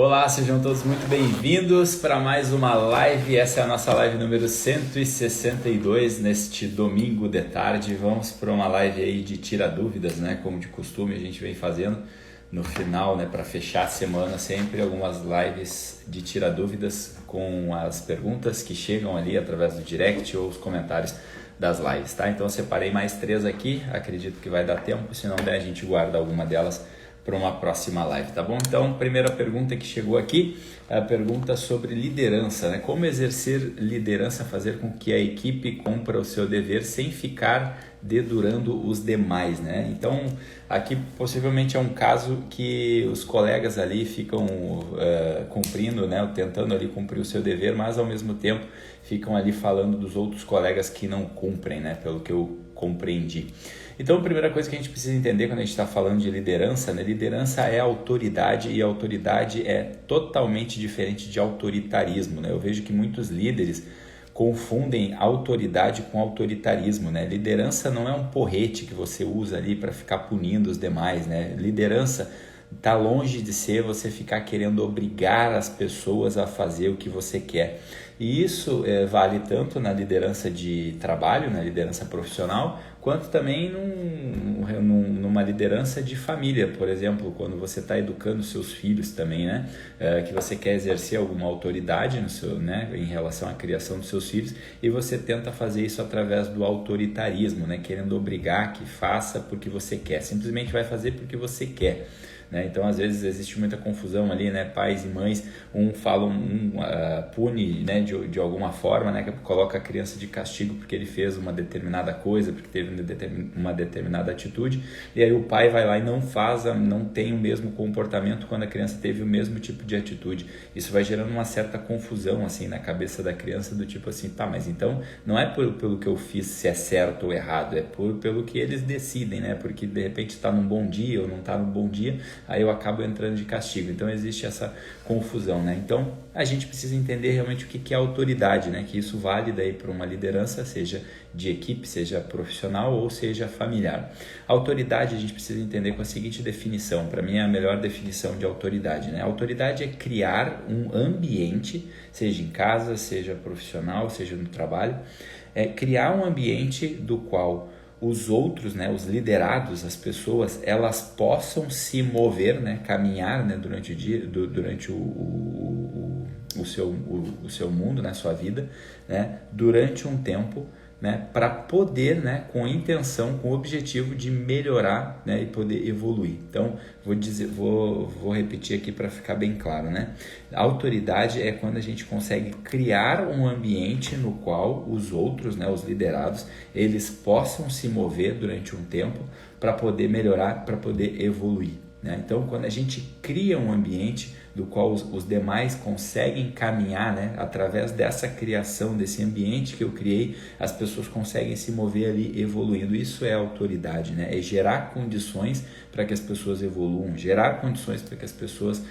Olá, sejam todos muito bem-vindos para mais uma live. Essa é a nossa live número 162 neste domingo de tarde. Vamos para uma live aí de tira dúvidas, né? Como de costume a gente vem fazendo no final, né? Para fechar a semana sempre algumas lives de tira dúvidas com as perguntas que chegam ali através do direct ou os comentários das lives, tá? Então eu separei mais 3 aqui, acredito que vai dar tempo, se não der a gente guarda alguma delas para uma próxima live, tá bom? Então, primeira pergunta que chegou aqui, é a pergunta sobre liderança, né? Como exercer liderança, fazer com que a equipe cumpra o seu dever sem ficar dedurando os demais, né? Então, aqui possivelmente é um caso que os colegas ali ficam cumprindo, né? Tentando ali cumprir o seu dever, mas ao mesmo tempo ficam ali falando dos outros colegas que não cumprem, né? Pelo que eu compreendi. Então, a primeira coisa que a gente precisa entender quando a gente está falando de liderança, né? Liderança é autoridade e autoridade é totalmente diferente de autoritarismo, né? Eu vejo que muitos líderes confundem autoridade com autoritarismo, né? Liderança não é um porrete que você usa ali para ficar punindo os demais, né? Liderança está longe de ser você ficar querendo obrigar as pessoas a fazer o que você quer. E isso vale tanto na liderança de trabalho, na liderança profissional, quanto também numa liderança de família, por exemplo, quando você está educando seus filhos também, né? Que você quer exercer alguma autoridade no seu, né? Em relação à criação dos seus filhos, e você tenta fazer isso através do autoritarismo, né? Querendo obrigar que faça porque você quer, simplesmente vai fazer porque você quer. Né? Então, às vezes, existe muita confusão ali, né? Pais e mães, pune, né? de alguma forma, né? Que coloca a criança de castigo porque ele fez uma determinada coisa, porque teve uma determinada atitude, e aí o pai vai lá e não tem o mesmo comportamento quando a criança teve o mesmo tipo de atitude. Isso vai gerando uma certa confusão assim, na cabeça da criança, do tipo assim, tá, mas então não é pelo que eu fiz se é certo ou errado, é pelo que eles decidem, né? Porque de repente está num bom dia ou não está num bom dia, aí eu acabo entrando de castigo. Então existe essa confusão, né? Então a gente precisa entender realmente o que é autoridade, né? Que isso vale daí para uma liderança, seja de equipe, seja profissional ou seja familiar. Autoridade a gente precisa entender com a seguinte definição, para mim é a melhor definição de autoridade, né? Autoridade é criar um ambiente, seja em casa, seja profissional, seja no trabalho, criar um ambiente do qual os outros, né, os liderados, as pessoas, elas possam se mover, né, caminhar, né, durante o dia, durante o seu mundo, né, sua vida, né, durante um tempo, né, para poder, né, com intenção, com o objetivo de melhorar, né, e poder evoluir. Então, vou repetir aqui para ficar bem claro, né? A autoridade é quando a gente consegue criar um ambiente no qual os outros, né, os liderados, eles possam se mover durante um tempo para poder melhorar, para poder evoluir, né? Então, quando a gente cria um ambiente do qual os demais conseguem caminhar, né? Através dessa criação, desse ambiente que eu criei, as pessoas conseguem se mover ali evoluindo. Isso é autoridade, né? É gerar condições para que as pessoas evoluam, gerar condições para que as pessoas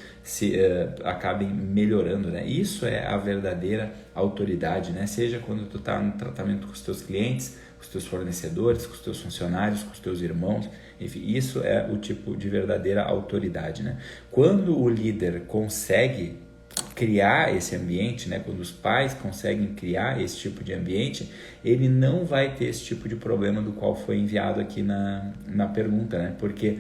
acabem melhorando, né? Isso é a verdadeira autoridade, né? Seja quando tu está no tratamento com os teus clientes, com os teus fornecedores, com os teus funcionários, com os teus irmãos, enfim, isso é o tipo de verdadeira autoridade, né? Quando o líder consegue criar esse ambiente, né? Quando os pais conseguem criar esse tipo de ambiente, ele não vai ter esse tipo de problema do qual foi enviado aqui na pergunta, né? Porque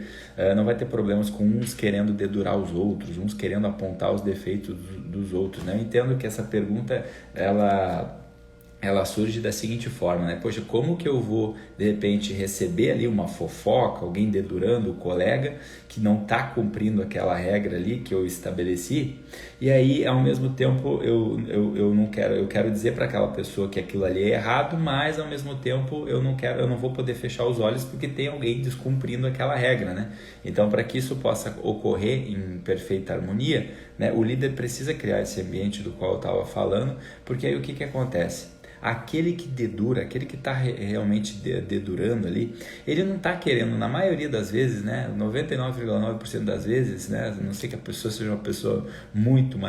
não vai ter problemas com uns querendo dedurar os outros, uns querendo apontar os defeitos dos outros, né? Eu entendo que essa pergunta, ela surge da seguinte forma, né? Poxa, como que eu vou, de repente, receber ali uma fofoca, alguém dedurando o colega que não está cumprindo aquela regra ali que eu estabeleci, e aí, ao mesmo tempo, eu quero dizer para aquela pessoa que aquilo ali é errado, mas, ao mesmo tempo, eu não vou poder fechar os olhos porque tem alguém descumprindo aquela regra, né? Então, para que isso possa ocorrer em perfeita harmonia, né, o líder precisa criar esse ambiente do qual eu estava falando, porque aí o que acontece? Aquele que dedura, aquele que está realmente dedurando ali, ele não está querendo, na maioria das vezes, né, 99,9% das vezes, né, a não sei que a pessoa seja uma pessoa muito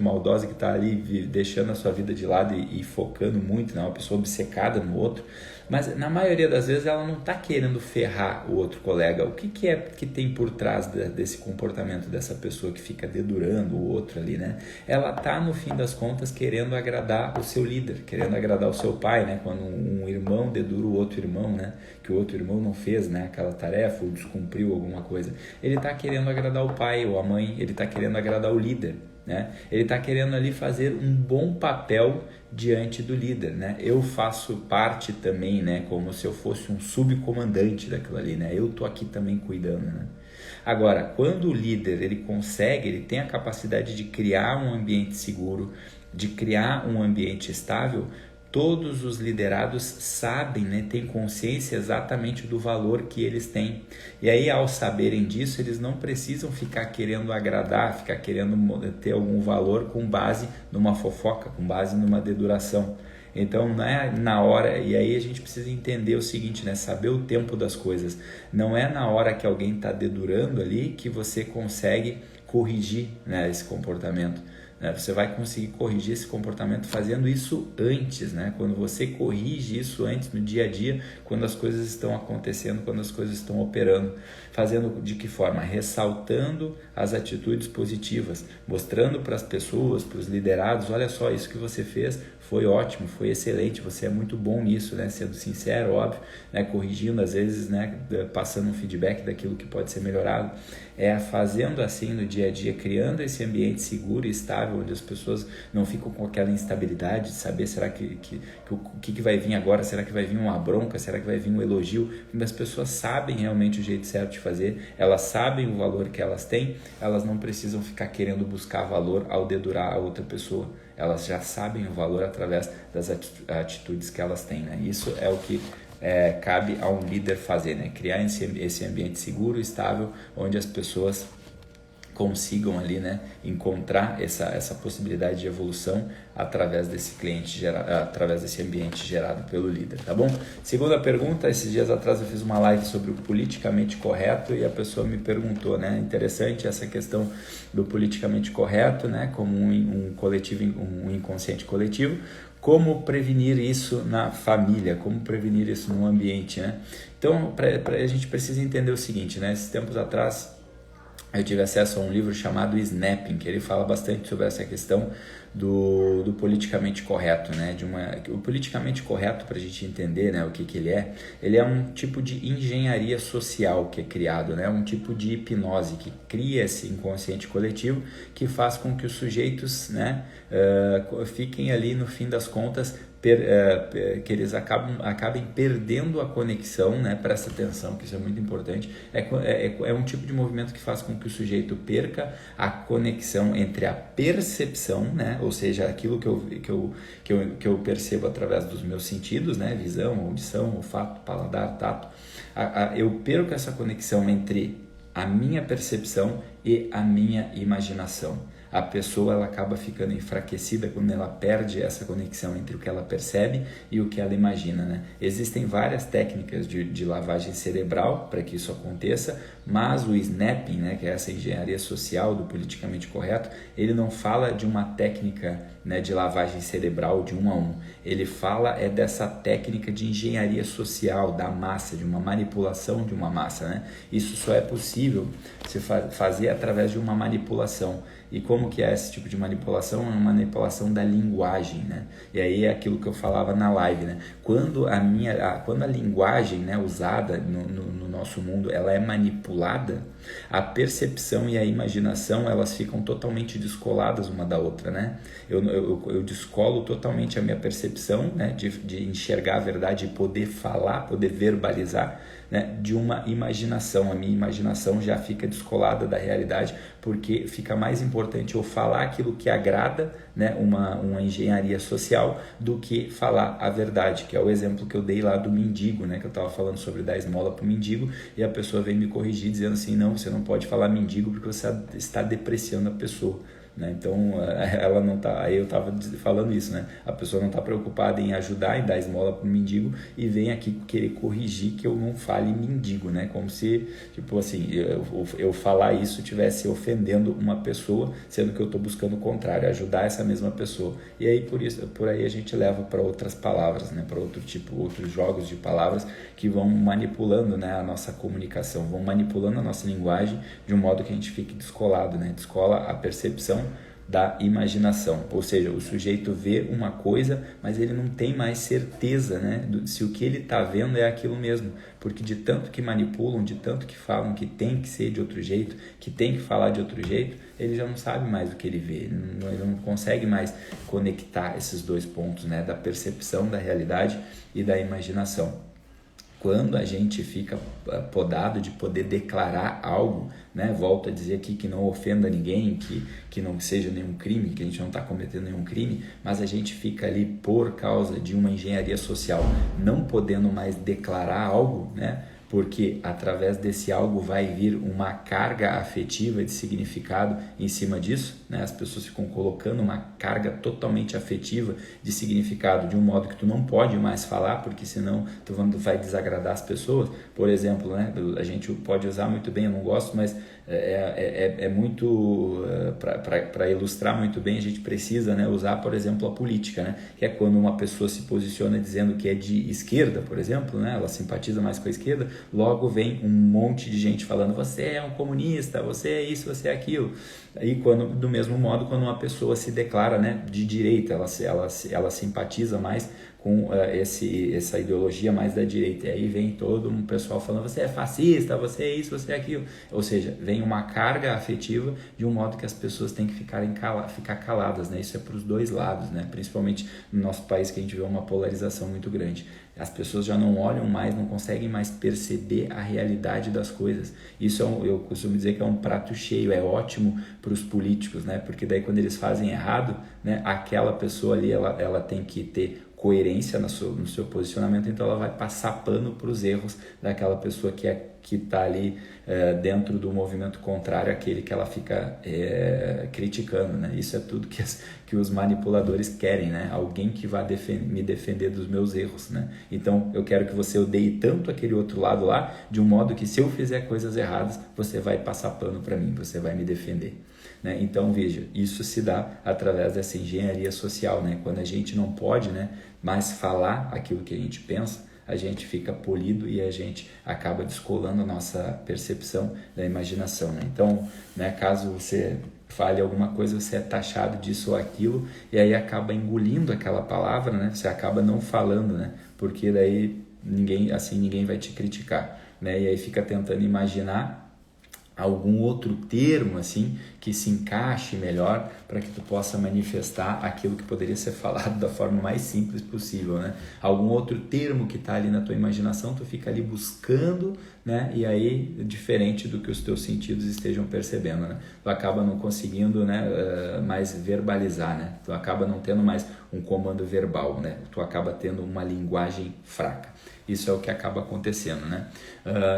maldosa que está ali deixando a sua vida de lado e focando muito, né, uma pessoa obcecada no outro, Mas na maioria das vezes ela não está querendo ferrar o outro colega. O que é que tem por trás desse comportamento dessa pessoa que fica dedurando o outro ali, né? Ela está, no fim das contas, querendo agradar o seu líder, querendo agradar o seu pai, né? Quando um irmão dedura o outro irmão, né? Que o outro irmão não fez, né, aquela tarefa ou descumpriu alguma coisa. Ele está querendo agradar o pai ou a mãe, ele está querendo agradar o líder, né? Ele está querendo ali fazer um bom papel diante do líder, né? Eu faço parte também, né? Como se eu fosse um subcomandante daquilo ali, né? Eu tô aqui também cuidando, né? Agora, quando o líder ele consegue, ele tem a capacidade de criar um ambiente seguro, de criar um ambiente estável, todos os liderados sabem, né, têm consciência exatamente do valor que eles têm. E aí, ao saberem disso, eles não precisam ficar querendo agradar, ficar querendo ter algum valor com base numa fofoca, com base numa deduração. Então, não é na hora, e aí a gente precisa entender o seguinte, né, saber o tempo das coisas. Não é na hora que alguém está dedurando ali que você consegue corrigir, né, esse comportamento. Você vai conseguir corrigir esse comportamento fazendo isso antes, né? Quando você corrige isso antes, no dia a dia, quando as coisas estão acontecendo, quando as coisas estão operando. Fazendo de que forma? Ressaltando as atitudes positivas, mostrando para as pessoas, para os liderados, olha só, isso que você fez foi ótimo, foi excelente, você é muito bom nisso, né? Sendo sincero, óbvio, né? Corrigindo às vezes, né? Passando um feedback daquilo que pode ser melhorado. Fazendo assim no dia a dia, criando esse ambiente seguro e estável, onde as pessoas não ficam com aquela instabilidade de saber, será que o que vai vir agora? Será que vai vir uma bronca? Será que vai vir um elogio? Quando as pessoas sabem realmente o jeito certo de fazer, elas sabem o valor que elas têm, elas não precisam ficar querendo buscar valor ao dedurar a outra pessoa. Elas já sabem o valor através das atitudes que elas têm, né? Isso é o que cabe a um líder fazer, né? Criar esse ambiente seguro, estável, onde as pessoas consigam ali, né, encontrar essa possibilidade de evolução através desse através desse ambiente gerado pelo líder, tá bom? Segunda pergunta, esses dias atrás eu fiz uma live sobre o politicamente correto e a pessoa me perguntou, né, interessante essa questão do politicamente correto, né, como um coletivo, um inconsciente coletivo, como prevenir isso na família, como prevenir isso no ambiente, né? Então, a gente precisa entender o seguinte, né, esses tempos atrás eu tive acesso a um livro chamado Snapping, que ele fala bastante sobre essa questão do politicamente correto, né? O politicamente correto, para a gente entender, né, o que ele é um tipo de engenharia social que é criado, né? Um tipo de hipnose que cria esse inconsciente coletivo que faz com que os sujeitos, né, fiquem ali, no fim das contas, que eles acabem perdendo a conexão, né? Presta atenção, que isso é muito importante. É um tipo de movimento que faz com que o sujeito perca a conexão entre a percepção, né? Ou seja, aquilo que eu percebo através dos meus sentidos, né? Visão, audição, olfato, paladar, tato. Eu perco essa conexão entre a minha percepção e a minha imaginação. A pessoa ela acaba ficando enfraquecida quando ela perde essa conexão entre o que ela percebe e o que ela imagina, né? Existem várias técnicas de lavagem cerebral para que isso aconteça, mas o snapping, né, que é essa engenharia social do politicamente correto, ele não fala de uma técnica, né, de lavagem cerebral de 1 a 1. Ele fala dessa técnica de engenharia social da massa, de uma manipulação de uma massa, né? Isso só é possível se fazer através de uma manipulação. E como que é esse tipo de manipulação? É uma manipulação da linguagem, né? E aí é aquilo que eu falava na live, né? Quando a linguagem, né, usada no nosso mundo, ela é manipulada, a percepção e a imaginação, elas ficam totalmente descoladas uma da outra, né? Eu descolo totalmente a minha percepção, né, de enxergar a verdade e poder falar, poder verbalizar, né, de uma imaginação. A minha imaginação já fica descolada da realidade, porque fica mais importante eu falar aquilo que agrada, né, uma engenharia social, do que falar a verdade, que é o exemplo que eu dei lá do mendigo, né, que eu estava falando sobre dar esmola para o mendigo, e a pessoa vem me corrigir dizendo assim, não, você não pode falar mendigo porque você está depreciando a pessoa. né? Então, ela não tá, aí eu estava falando isso, né? A pessoa não está preocupada em ajudar e dar esmola para o mendigo e vem aqui querer corrigir que eu não fale mendigo, né? Como se, tipo assim, eu falar isso estivesse ofendendo uma pessoa, sendo que eu estou buscando o contrário, ajudar essa mesma pessoa. E aí, por aí a gente leva para outras palavras, né? Para outros jogos de palavras que vão manipulando, né, a nossa comunicação, vão manipulando a nossa linguagem de um modo que a gente fique descolado, né? Descola a percepção da imaginação, ou seja, o sujeito vê uma coisa, mas ele não tem mais certeza, né, se o que ele está vendo é aquilo mesmo, porque de tanto que manipulam, de tanto que falam que tem que ser de outro jeito, que tem que falar de outro jeito, ele já não sabe mais o que ele vê, ele não consegue mais conectar esses dois pontos, né, da percepção da realidade e da imaginação. Quando a gente fica podado de poder declarar algo, né? Volto a dizer aqui que não ofenda ninguém, que não seja nenhum crime, que a gente não está cometendo nenhum crime, mas a gente fica ali por causa de uma engenharia social não podendo mais declarar algo, né? Porque através desse algo vai vir uma carga afetiva de significado em cima disso, né? As pessoas ficam colocando uma carga totalmente afetiva de significado de um modo que tu não pode mais falar, porque senão tu vai desagradar as pessoas. Por exemplo, né? A gente pode usar muito bem, eu não gosto, mas é muito, para ilustrar muito bem, a gente precisa, né, usar, por exemplo, a política, né? Que é quando uma pessoa se posiciona dizendo que é de esquerda, por exemplo, né? Ela simpatiza mais com a esquerda, logo vem um monte de gente falando, você é um comunista, você é isso, você é aquilo. E do mesmo modo, quando uma pessoa se declara, né, de direita, ela simpatiza mais com essa ideologia mais da direita. E aí vem todo um pessoal falando, você é fascista, você é isso, você é aquilo. Ou seja, vem uma carga afetiva de um modo que as pessoas têm que ficar caladas, né? Isso é para os dois lados, né? Principalmente no nosso país, que a gente vê uma polarização muito grande. As pessoas já não olham mais, não conseguem mais perceber a realidade das coisas. Isso eu costumo dizer que é um prato cheio, é ótimo para os políticos, né? Porque daí quando eles fazem errado, né, aquela pessoa ali, ela tem que ter coerência no seu posicionamento, então ela vai passar pano para os erros daquela pessoa que está ali dentro do movimento contrário àquele que ela fica criticando, né? Isso é tudo que os manipuladores querem, né? Alguém que vá me defender dos meus erros, né? Então eu quero que você odeie tanto aquele outro lado lá, de um modo que se eu fizer coisas erradas, você vai passar pano para mim, você vai me defender. Né? Então veja, isso se dá através dessa engenharia social, né? Quando a gente não pode, né, mais falar aquilo que a gente pensa, a gente fica polido e a gente acaba descolando a nossa percepção da imaginação, né? Então, né, caso você fale alguma coisa, você é taxado disso ou aquilo e aí acaba engolindo aquela palavra, né? Você acaba não falando, né? Porque daí ninguém vai te criticar, né? E aí fica tentando imaginar algum outro termo assim que se encaixe melhor para que tu possa manifestar aquilo que poderia ser falado da forma mais simples possível, né? Algum outro termo que está ali na tua imaginação, tu fica ali buscando, né? E aí, diferente do que os teus sentidos estejam percebendo, né? Tu acaba não conseguindo, né, mais verbalizar, né? Tu acaba não tendo mais um comando verbal, né? Tu acaba tendo uma linguagem fraca. Isso é o que acaba acontecendo, né?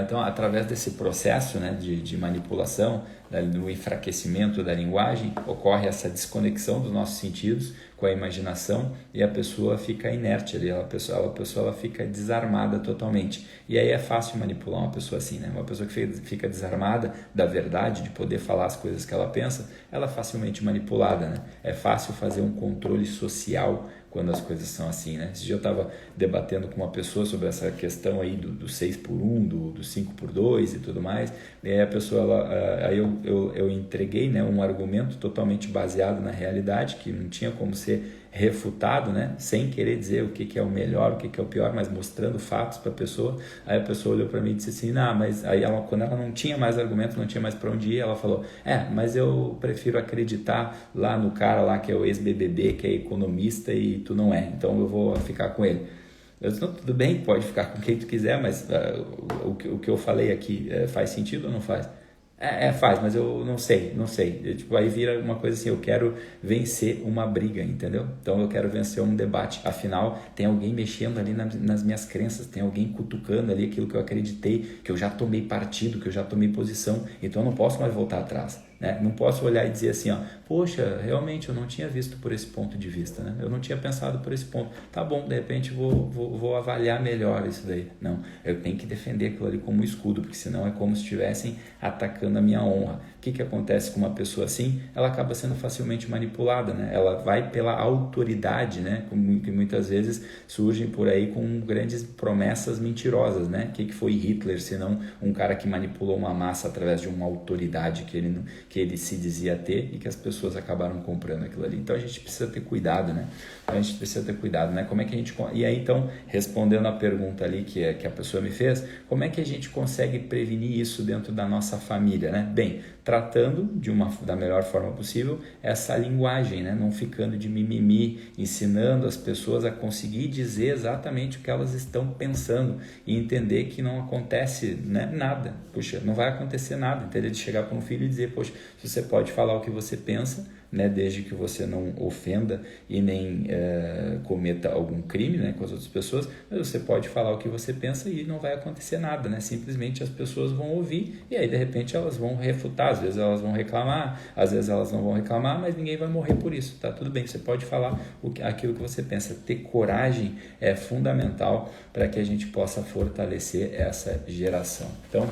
Então, através desse processo, né, de manipulação, do enfraquecimento da linguagem, ocorre essa desconexão dos nossos sentidos com a imaginação e a pessoa fica inerte ali, a pessoa fica desarmada totalmente. E aí é fácil manipular uma pessoa assim, né? Uma pessoa que fica desarmada da verdade, de poder falar as coisas que ela pensa, ela é facilmente manipulada, né? É fácil fazer um controle social quando as coisas são assim, né? Esse dia eu estava debatendo com uma pessoa sobre essa questão aí do 6x1, do 5x2 e tudo mais, e aí a pessoa, aí eu entreguei, né, um argumento totalmente baseado na realidade, que não tinha como ser refutado, né, sem querer dizer o que é o melhor, o que é o pior, mas mostrando fatos para a pessoa. Aí a pessoa olhou para mim e disse assim, não, mas aí quando ela não tinha mais argumento, não tinha mais para onde ir, ela falou, mas eu prefiro acreditar lá no cara lá que é o ex-BBB, que é economista e tu não é, então eu vou ficar com ele. Eu disse, não, tudo bem, pode ficar com quem tu quiser, mas o que eu falei aqui faz sentido ou não faz? Faz, mas eu não sei. Tipo, aí vira uma coisa assim, eu quero vencer uma briga, entendeu? Então eu quero vencer um debate. Afinal, tem alguém mexendo ali nas minhas crenças, tem alguém cutucando ali aquilo que eu acreditei, que eu já tomei partido, que eu já tomei posição, então eu não posso mais voltar atrás. né? Não posso olhar e dizer assim, ó, poxa, realmente eu não tinha visto por esse ponto de vista, né? Eu não tinha pensado por esse ponto. Tá bom, de repente vou avaliar melhor isso daí. Não, eu tenho que defender aquilo ali como escudo, porque senão é como se estivessem atacando a minha honra. O que acontece com uma pessoa assim? Ela acaba sendo facilmente manipulada, né? Ela vai pela autoridade, né? Que muitas vezes surgem por aí com grandes promessas mentirosas, né? O que foi Hitler, senão um cara que manipulou uma massa através de uma autoridade que ele se dizia ter e que as pessoas acabaram comprando aquilo ali. Então a gente precisa ter cuidado, né? Como é que a gente... E aí então, respondendo a pergunta ali que a pessoa me fez, como é que a gente consegue prevenir isso dentro da nossa família, né? Bem, tratando da melhor forma possível essa linguagem, né? Não ficando de mimimi, ensinando as pessoas a conseguir dizer exatamente o que elas estão pensando e entender que não acontece, né, nada. Puxa, não vai acontecer nada, entendeu? De chegar para um filho e dizer, poxa, você pode falar o que você pensa, né, desde que você não ofenda e nem cometa algum crime, né, com as outras pessoas, mas você pode falar o que você pensa e não vai acontecer nada, né? Simplesmente as pessoas vão ouvir e aí de repente elas vão refutar, às vezes elas vão reclamar, às vezes elas não vão reclamar, mas ninguém vai morrer por isso, tá tudo bem, você pode falar aquilo que você pensa. Ter coragem é fundamental para que a gente possa fortalecer essa geração. Então,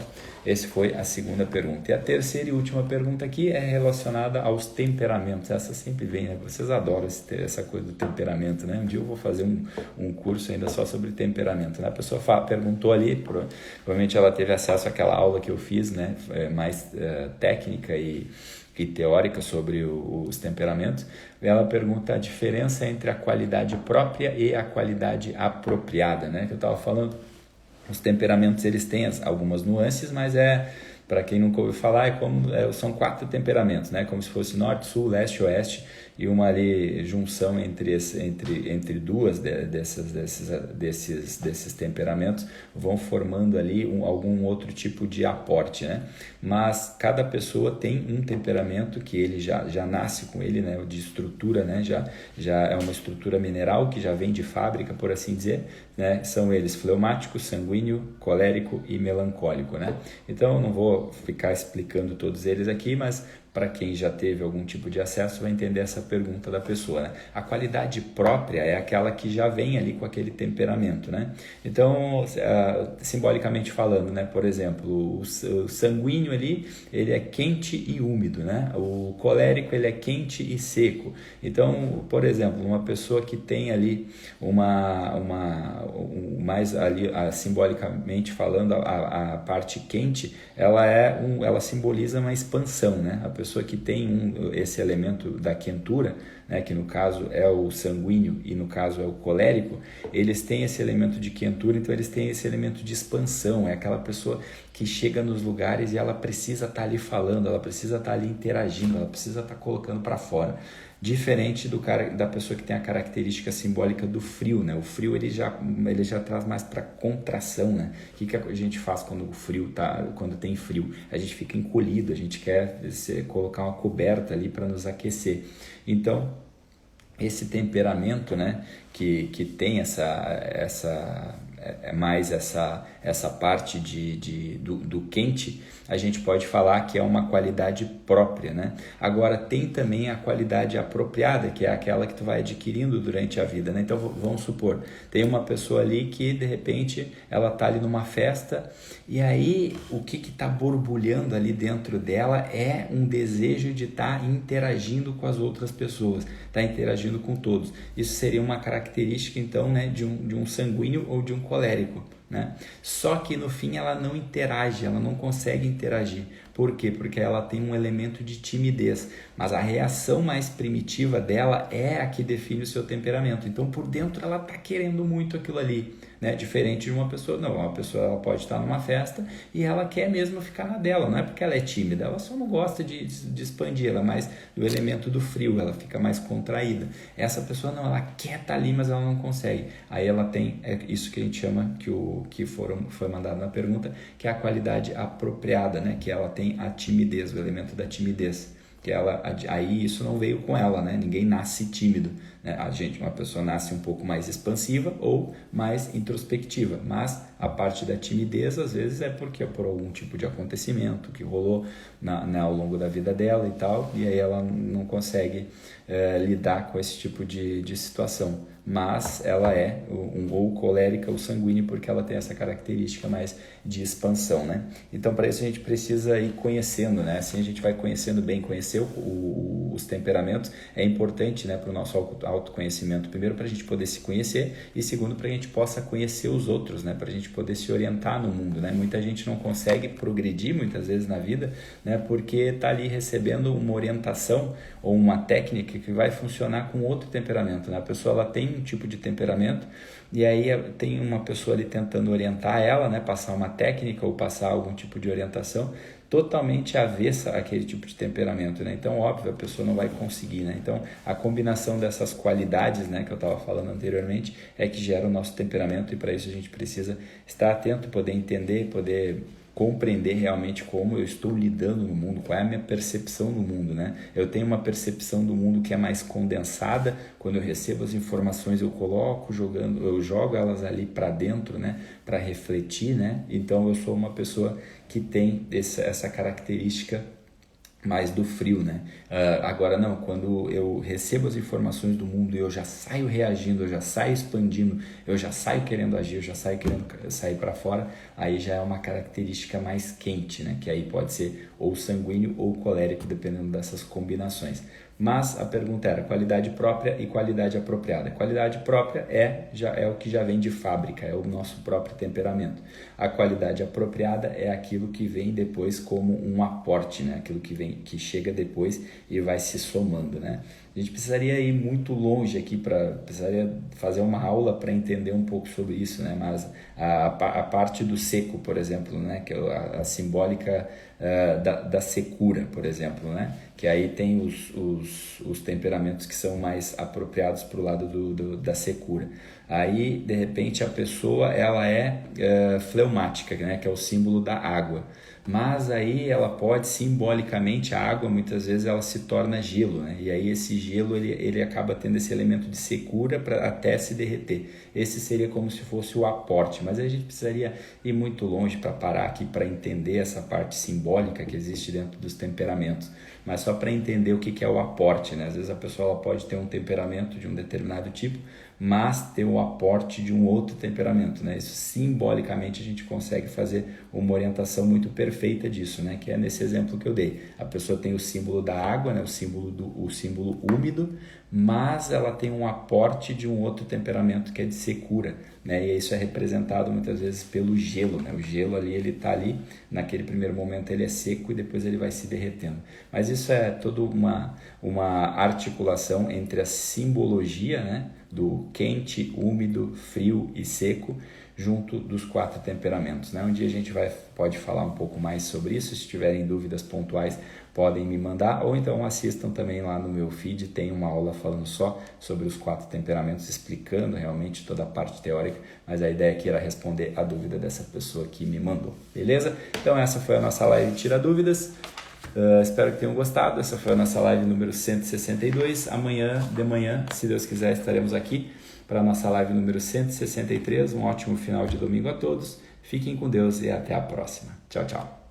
essa foi a segunda pergunta. E a terceira e última pergunta aqui é relacionada aos temperamentos. Essa sempre vem, né? Vocês adoram essa coisa do temperamento, né? Um dia eu vou fazer um curso ainda só sobre temperamento, né? A pessoa perguntou ali, provavelmente ela teve acesso àquela aula que eu fiz, né? Mais técnica e teórica sobre os temperamentos. Ela pergunta a diferença entre a qualidade própria e a qualidade apropriada, né? Que eu estava falando. Os temperamentos, eles têm algumas nuances, mas para quem nunca ouviu falar, são 4 temperamentos, né? Como se fosse norte, sul, leste, oeste, e uma ali junção entre duas desses temperamentos vão formando ali algum outro tipo de aporte, né? Mas cada pessoa tem um temperamento que ele já nasce com ele, né? De estrutura, né? Já é uma estrutura mineral que já vem de fábrica, por assim dizer, né? São eles fleumático, sanguíneo, colérico e melancólico, né? Então eu não vou ficar explicando todos eles aqui, mas para quem já teve algum tipo de acesso vai entender essa pergunta da pessoa, né? A qualidade própria é aquela que já vem ali com aquele temperamento, né? Então, simbolicamente falando, né? Por exemplo, o sanguíneo ali, ele é quente e úmido, né? O colérico, ele é quente e seco. Então, por exemplo, uma pessoa que tem ali mais ali, simbolicamente falando, a parte quente, ela simboliza uma expansão, né? A pessoa que tem esse elemento da quentura, né, que no caso é o sanguíneo e no caso é o colérico, eles têm esse elemento de quentura, então eles têm esse elemento de expansão. É aquela pessoa que chega nos lugares e ela precisa estar ali falando, ela precisa estar ali interagindo, ela precisa estar colocando para fora. Diferente da pessoa que tem a característica simbólica do frio, né? O frio ele já traz mais para contração, né? O que a gente faz quando tem frio? A gente fica encolhido, a gente quer colocar uma coberta ali para nos aquecer. Então, esse temperamento, né? Que tem mais essa parte do quente, a gente pode falar que é uma qualidade própria, né? Agora, tem também a qualidade apropriada, que é aquela que tu vai adquirindo durante a vida, né? Então, vamos supor, tem uma pessoa ali que, de repente, ela tá ali numa festa e aí o que tá borbulhando ali dentro dela é um desejo de estar interagindo com as outras pessoas, tá interagindo com todos. Isso seria uma característica, então, né, de um sanguíneo ou de um colérico, né? Só que no fim ela não interage, ela não consegue interagir. Por quê? Porque ela tem um elemento de timidez, mas a reação mais primitiva dela é a que define o seu temperamento. Então por dentro ela está querendo muito aquilo ali, né? Diferente de uma pessoa, não, uma pessoa ela pode estar numa festa e ela quer mesmo ficar na dela, não é porque ela é tímida, ela só não gosta de expandir, ela é mais do elemento do frio, ela fica mais contraída. Essa pessoa não, ela quer estar ali, mas ela não consegue. Aí ela tem isso que a gente chama, que foi mandado na pergunta, que é a qualidade apropriada, né? Que ela tem a timidez, o elemento da timidez. que ela, aí isso não veio com ela, né? Ninguém nasce tímido, né? Uma pessoa nasce um pouco mais expansiva ou mais introspectiva, mas a parte da timidez às vezes é porque é por algum tipo de acontecimento que rolou ao longo da vida dela e tal, e aí ela não consegue lidar com esse tipo de situação. Mas ela é ou colérica ou sanguínea porque ela tem essa característica mais de expansão, né? Então, para isso a gente precisa ir conhecendo, né? Assim a gente vai conhecendo bem, conhecer os temperamentos é importante, né, para o nosso autoconhecimento. Primeiro, para a gente poder se conhecer e segundo, para a gente possa conhecer os outros, né? Para a gente poder se orientar no mundo, né? Muita gente não consegue progredir muitas vezes na vida, né? Porque está ali recebendo uma orientação ou uma técnica que vai funcionar com outro temperamento, né? A pessoa ela tem um tipo de temperamento e aí tem uma pessoa ali tentando orientar ela, né? Passar uma técnica ou passar algum tipo de orientação totalmente avessa àquele tipo de temperamento, né? Então, óbvio, a pessoa não vai conseguir, né? Então, a combinação dessas qualidades, né, que eu estava falando anteriormente, é que gera o nosso temperamento e para isso a gente precisa estar atento, poder entender, poder compreender realmente como eu estou lidando no mundo, qual é a minha percepção do mundo, né? Eu tenho uma percepção do mundo que é mais condensada, quando eu recebo as informações eu jogo elas ali para dentro, né? Para refletir, né? Então eu sou uma pessoa que tem essa característica mais do frio, né? Agora não, quando eu recebo as informações do mundo e eu já saio reagindo, eu já saio expandindo, eu já saio querendo agir, eu já saio querendo sair para fora, aí já é uma característica mais quente, né? Que aí pode ser ou sanguíneo ou colérico, dependendo dessas combinações. Mas a pergunta era qualidade própria e qualidade apropriada. Qualidade própria já é o que já vem de fábrica, é o nosso próprio temperamento. A qualidade apropriada é aquilo que vem depois como um aporte, né? Aquilo que chega depois e vai se somando, né? A gente precisaria ir muito longe aqui, precisaria fazer uma aula para entender um pouco sobre isso, né? Mas a parte do seco, por exemplo, né? Que é a simbólica da secura, por exemplo, né? Que aí tem os temperamentos que são mais apropriados para o lado da secura. Aí, de repente, a pessoa ela é fleumática, né? Que é o símbolo da água. Mas aí ela pode, simbolicamente, a água muitas vezes ela se torna gelo, né? E aí esse gelo ele acaba tendo esse elemento de secura para até se derreter. Esse seria como se fosse o aporte, mas a gente precisaria ir muito longe para parar aqui para entender essa parte simbólica que existe dentro dos temperamentos. Mas só para entender o que é o aporte, né? Às vezes a pessoa ela pode ter um temperamento de um determinado tipo, mas ter o aporte de um outro temperamento, né? Isso simbolicamente a gente consegue fazer uma orientação muito perfeita disso, né? Que é nesse exemplo que eu dei. A pessoa tem o símbolo da água, né? O símbolo úmido, mas ela tem um aporte de um outro temperamento que é de secura, né? E isso é representado muitas vezes pelo gelo, né? O gelo ali, ele está ali, naquele primeiro momento ele é seco e depois ele vai se derretendo. Mas isso é toda uma articulação entre a simbologia, né? Do quente, úmido, frio e seco, junto dos 4 temperamentos, né? Um dia a gente pode falar um pouco mais sobre isso. Se tiverem dúvidas pontuais, podem me mandar, ou então assistam também lá no meu feed, tem uma aula falando só sobre os 4 temperamentos, explicando realmente toda a parte teórica, mas a ideia aqui era responder a dúvida dessa pessoa que me mandou, beleza? Então essa foi a nossa live Tira Dúvidas. Espero que tenham gostado. Essa foi a nossa live número 162. Amanhã de manhã, se Deus quiser, estaremos aqui para a nossa live número 163. Um ótimo final de domingo a todos. Fiquem com Deus e até a próxima. Tchau, tchau.